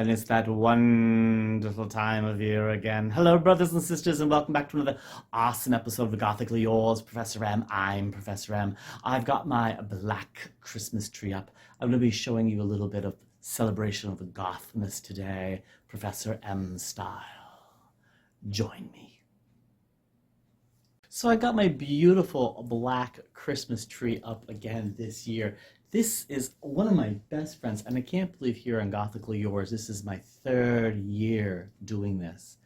And it's that wonderful time of year again. Hello, brothers and sisters, and welcome back to another awesome episode of the Gothically yours, Professor M. I'm Professor M. I've got my black Christmas tree up. I'm going to be showing you a little bit of celebration of the Gothmas today, Professor M style. Join me. So I got my beautiful black Christmas tree up again this year. This is one of my best friends, and I can't believe here on Gothically yours, this is my third year doing this.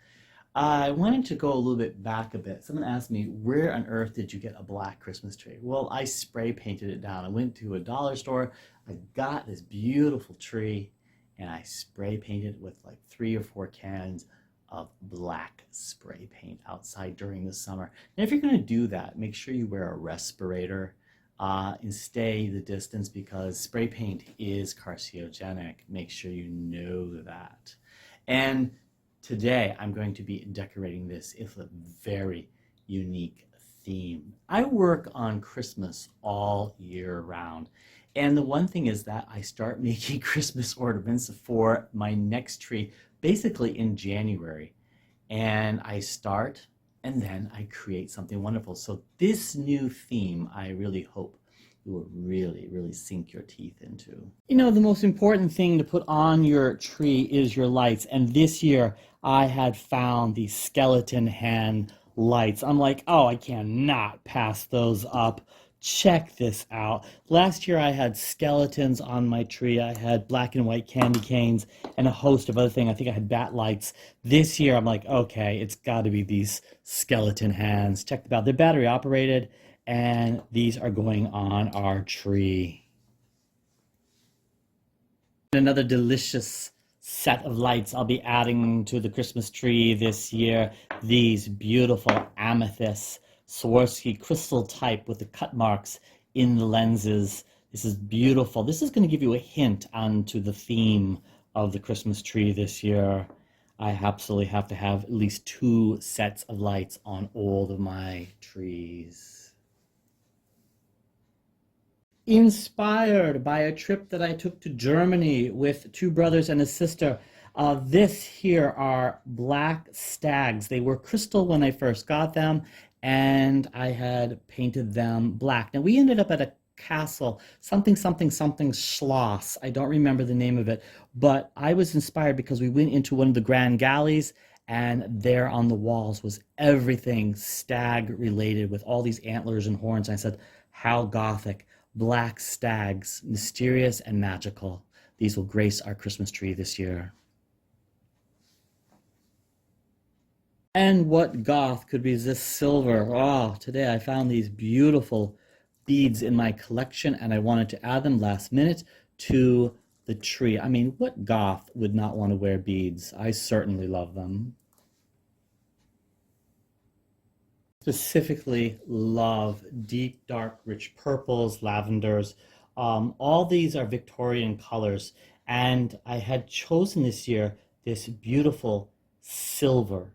I wanted to go a little bit back a bit. Someone asked me, where on earth did you get a black Christmas tree? Well, I spray painted it down. I went to a dollar store, I got this beautiful tree, and I spray painted it with like 3 or 4 cans of black spray paint outside during the summer. And if you're going to do that, make sure you wear a respirator and stay the distance because spray paint is carcinogenic. Make sure you know that. And today I'm going to be decorating this with a very unique theme. I work on Christmas all year round. And the one thing is that I start making Christmas ornaments for my next tree basically in January. And I start and then I create something wonderful. So this new theme, I really hope you will really sink your teeth into. You know, the most important thing to put on your tree is your lights. And this year I had found these skeleton hand lights. I'm like, oh, I cannot pass those up. Check this out. Last year I had skeletons on my tree. I had black and white candy canes and a host of other things. I think I had bat lights. This year I'm like, okay, it's got to be these skeleton hands. Check them out. They're battery operated and these are going on our tree. Another delicious set of lights I'll be adding to the Christmas tree this year. These beautiful amethyst Swarovski crystal type with the cut marks in the lenses. This is beautiful. This is going to give you a hint onto the theme of the Christmas tree this year. I absolutely have to have at least 2 sets of lights on all of my trees. Inspired by a trip that I took to Germany with 2 brothers and a sister. This here are black stags. They were crystal when I first got them, and I had painted them black. Now we ended up at a castle, something Schloss. I don't remember the name of it, but I was inspired because we went into one of the grand galleys, and there on the walls was everything stag related with all these antlers and horns. I said, how Gothic, black stags, mysterious and magical. These will grace our Christmas tree this year. And what goth could resist silver? Oh, today I found these beautiful beads in my collection and I wanted to add them last minute to the tree. I mean, what goth would not want to wear beads? I certainly love them. Specifically love deep, dark, rich purples, lavenders. All these are Victorian colors. And I had chosen this year this beautiful silver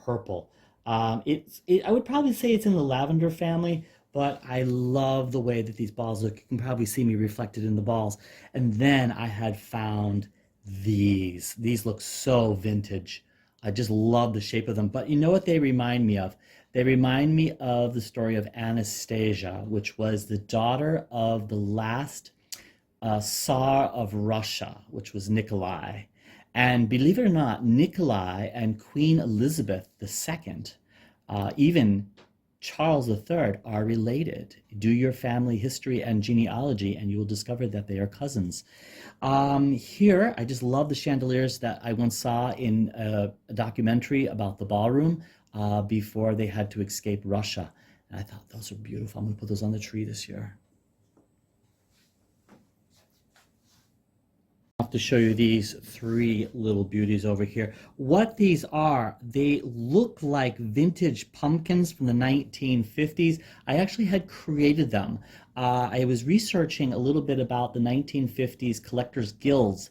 purple. I would probably say it's in the lavender family, but I love the way that these balls look. You can probably see me reflected in the balls. And then I had found these. These look so vintage. I just love the shape of them. But you know what they remind me of? They remind me of the story of Anastasia, which was the daughter of the last Tsar of Russia, which was Nikolai. And believe it or not, Nikolai and Queen Elizabeth II, even Charles III, are related. Do your family history and genealogy, and you will discover that they are cousins. Here, I just love the chandeliers that I once saw in a documentary about the ballroom before they had to escape Russia. And I thought, those are beautiful. I'm going to put those on the tree this year. To show you these 3 little beauties over here. What these are, they look like vintage pumpkins from the 1950s. I actually had created them. I was researching a little bit about the 1950s collectors guilds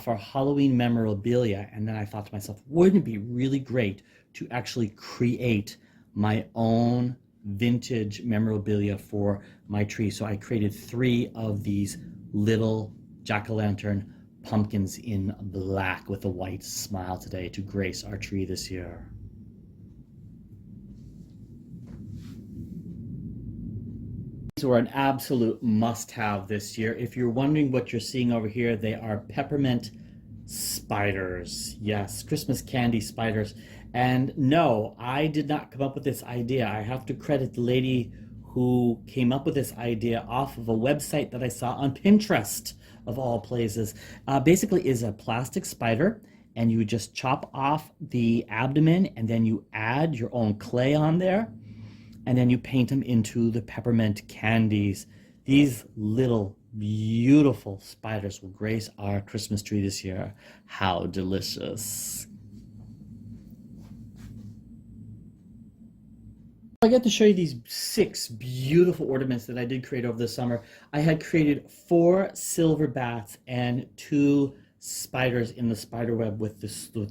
for Halloween memorabilia, and then I thought to myself, wouldn't it be really great to actually create my own vintage memorabilia for my tree? So I created 3 of these little jack-o'-lantern pumpkins in black with a white smile today to grace our tree this year. These were an absolute must-have this year. If you're wondering what you're seeing over here, they are peppermint spiders. Yes, Christmas candy spiders. And no, I did not come up with this idea. I have to credit the lady who came up with this idea off of a website that I saw on Pinterest, of all places. Basically is a plastic spider, and you just chop off the abdomen, and then you add your own clay on there, and then you paint them into the peppermint candies. These little beautiful spiders will grace our Christmas tree this year. How delicious. I get to show you these 6 beautiful ornaments that I did create over the summer. I had created 4 silver bats and 2 spiders in the spider web with the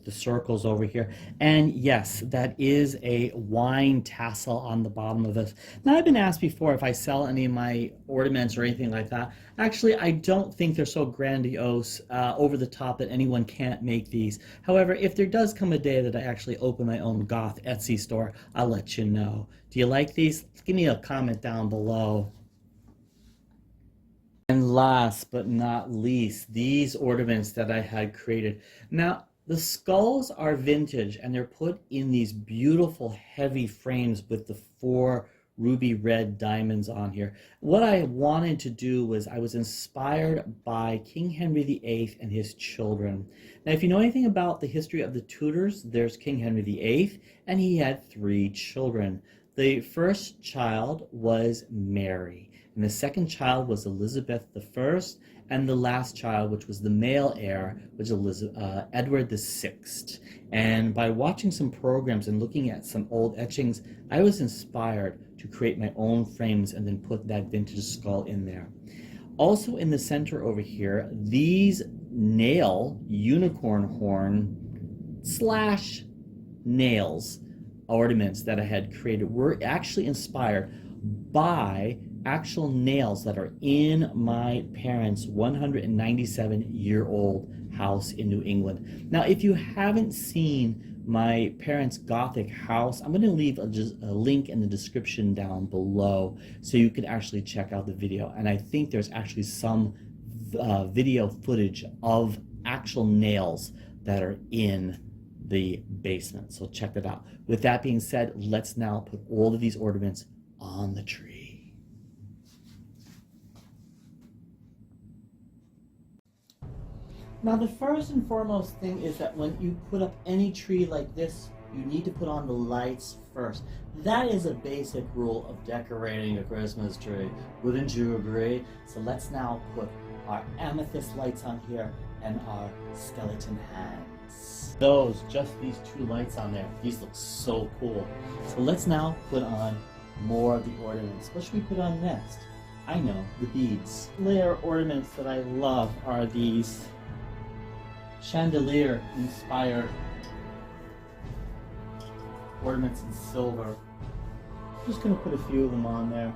circles over here. And yes, that is a wine tassel on the bottom of this. Now, I've been asked before if I sell any of my ornaments or anything like that. Actually, I don't think they're so grandiose, over the top, that anyone can't make these. However, if there does come a day that I actually open my own Goth Etsy store, I'll let you know. Do you like these? Give me a comment down below. And last but not least, these ornaments that I had created. Now, the skulls are vintage, and they're put in these beautiful heavy frames with the 4 ruby red diamonds on here. What I wanted to do was, I was inspired by King Henry VIII and his children. Now, if you know anything about the history of the Tudors, there's King Henry VIII, and he had 3 children. The first child was Mary, and the second child was Elizabeth I, and the last child, which was the male heir, was Edward VI. And by watching some programs and looking at some old etchings, I was inspired to create my own frames and then put that vintage skull in there. Also in the center over here, these nail unicorn horn / nails ornaments that I had created were actually inspired by actual nails that are in my parents' 197-year-old house in New England. Now, if you haven't seen my parents' Gothic house, I'm going to leave a link in the description down below so you can actually check out the video. And I think there's actually some video footage of actual nails that are in the basement. So check that out. With that being said, let's now put all of these ornaments on the tree. Now, the first and foremost thing is that when you put up any tree like this, you need to put on the lights first. That is a basic rule of decorating a Christmas tree. Wouldn't you agree? So let's now put our amethyst lights on here and our skeleton hands. Just these 2 lights on there. These look so cool. So let's now put on more of the ornaments. What should we put on next? I know, the beads. Layer ornaments that I love are these chandelier inspired ornaments in silver. I'm just going to put a few of them on there.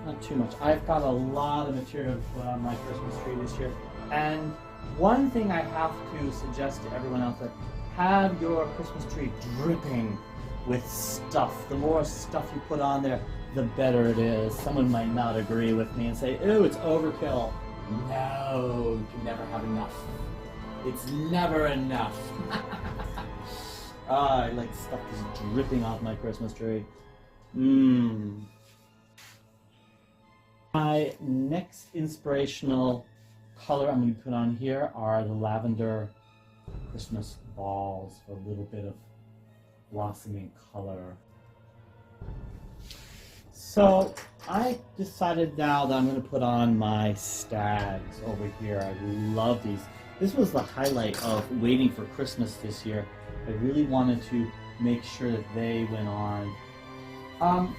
Not too much. I've got a lot of material to put on my Christmas tree this year. And one thing I have to suggest to everyone out there, have your Christmas tree dripping with stuff. The more stuff you put on there, the better it is. Someone might not agree with me and say, "Ew, it's overkill." No, you can never have enough. It's never enough. I like stuff just dripping off my Christmas tree. My next inspirational color I'm going to put on here are the lavender Christmas balls for a little bit of blossoming color. So I decided now that I'm going to put on my stags over here. I love these. This was the highlight of waiting for Christmas this year. I really wanted to make sure that they went on.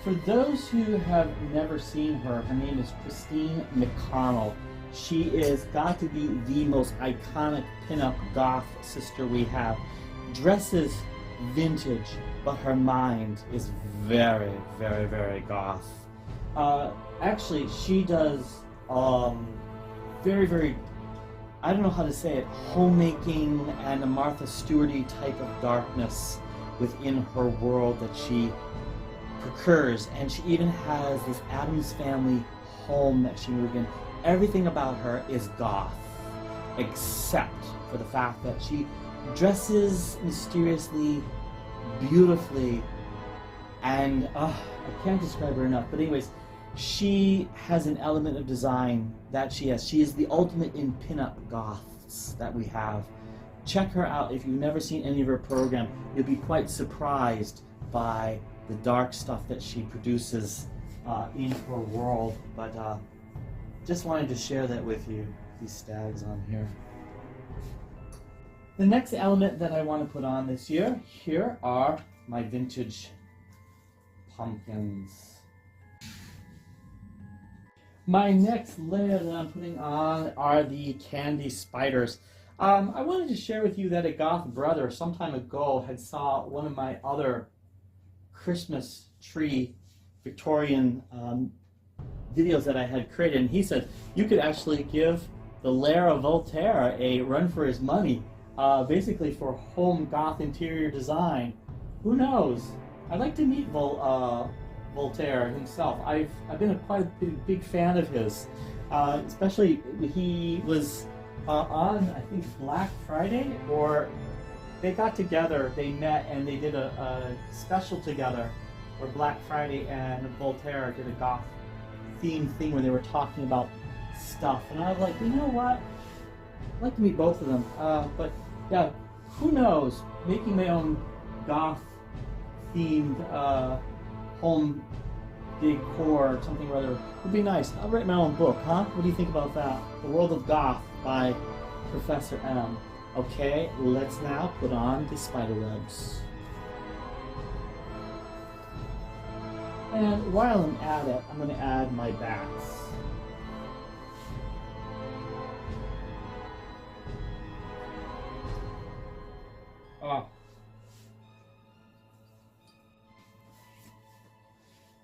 For those who have never seen her, her name is Christine McConnell. She is got to be the most iconic pinup goth sister we have. Dresses vintage, but her mind is very, very, very goth. Actually, she does very, very I don't know how to say it, homemaking and a Martha Stewarty type of darkness within her world that she procures. And she even has this Addams Family home that she moved in. Everything about her is goth, except for the fact that she dresses mysteriously, beautifully, and I can't describe her enough. But anyways, she has an element of design that she has. She is the ultimate in pinup goths that we have. Check her out. If you've never seen any of her program, you'll be quite surprised by the dark stuff that she produces in her world. But just wanted to share that with you, these stags on here. The next element that I want to put on this year, here are my vintage pumpkins. My next layer that I'm putting on are the candy spiders. I wanted to share with you that a goth brother some time ago had saw one of my other Christmas tree Victorian videos that I had created, and he said you could actually give the lair of Voltaire a run for his money, basically for home goth interior design. Who knows? I'd like to meet Voltaire himself. I've been quite a big fan of his, especially he was on, I think, Black Friday, or they got together, they met and they did a special together where Black Friday and Voltaire did a goth themed thing where they were talking about stuff, and I was like, you know what, I'd like to meet both of them. But yeah, who knows, making my own goth themed home decor or something or other would be nice. I'll write my own book, huh? What do you think about that? The World of Goth by Prof.M. Okay, let's now put on the spider webs. And while I'm at it, I'm going to add my bats.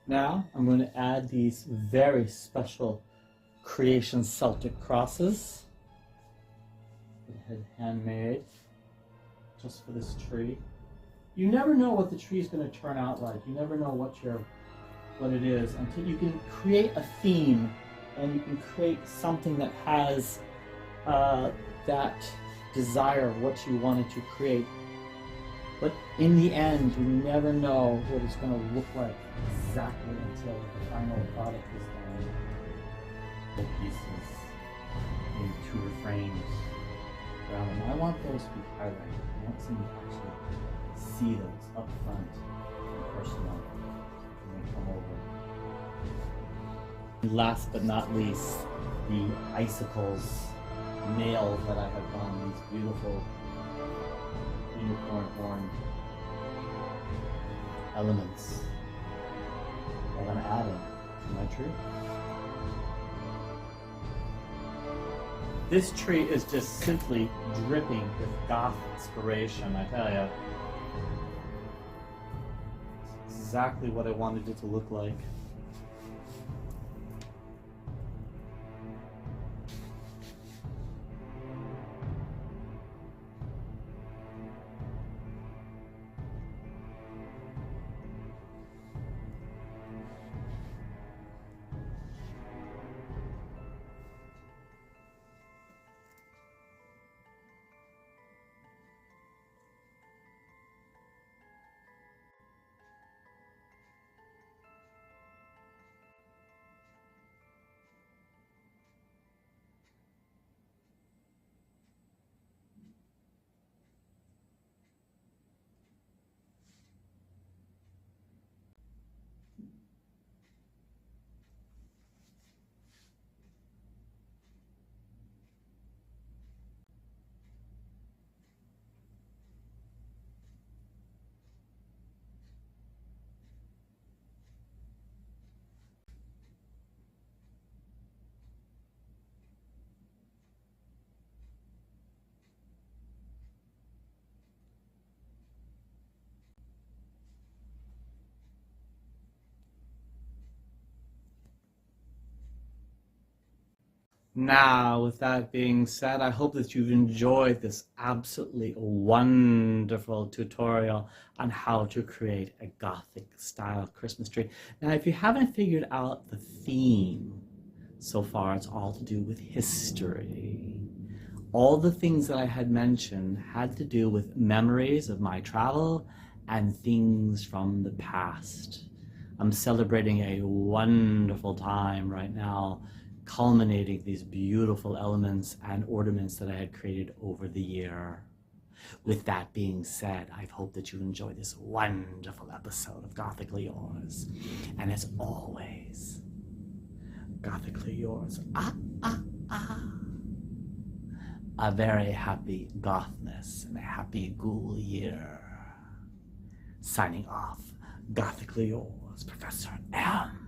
Now I'm going to add these very special Creation Celtic crosses. Handmade just for this tree. You never know what the tree is going to turn out like. You never know what it is until you can create a theme, and you can create something that has that desire of what you wanted to create. But in the end, you never know what it's going to look like exactly until the final product is done. The pieces in two frames around them. I want those to be highlighted. I want someone to actually see those up front and personal when they come over. Last but not least, the icicles nails that I have done, these beautiful unicorn horn elements that I'm adding to my tree. This tree is just simply dripping with goth inspiration, I tell you. It's exactly what I wanted it to look like. Now, with that being said, I hope that you've enjoyed this absolutely wonderful tutorial on how to create a Gothic style Christmas tree. Now, if you haven't figured out the theme so far, it's all to do with history. All the things that I had mentioned had to do with memories of my travel and things from the past. I'm celebrating a wonderful time right now, culminating these beautiful elements and ornaments that I had created over the year. With that being said, I hope that you enjoy this wonderful episode of Gothically Yours. And as always, Gothically Yours. A very happy Gothmas and a happy Ghoul year. Signing off, Gothically Yours, Prof.M.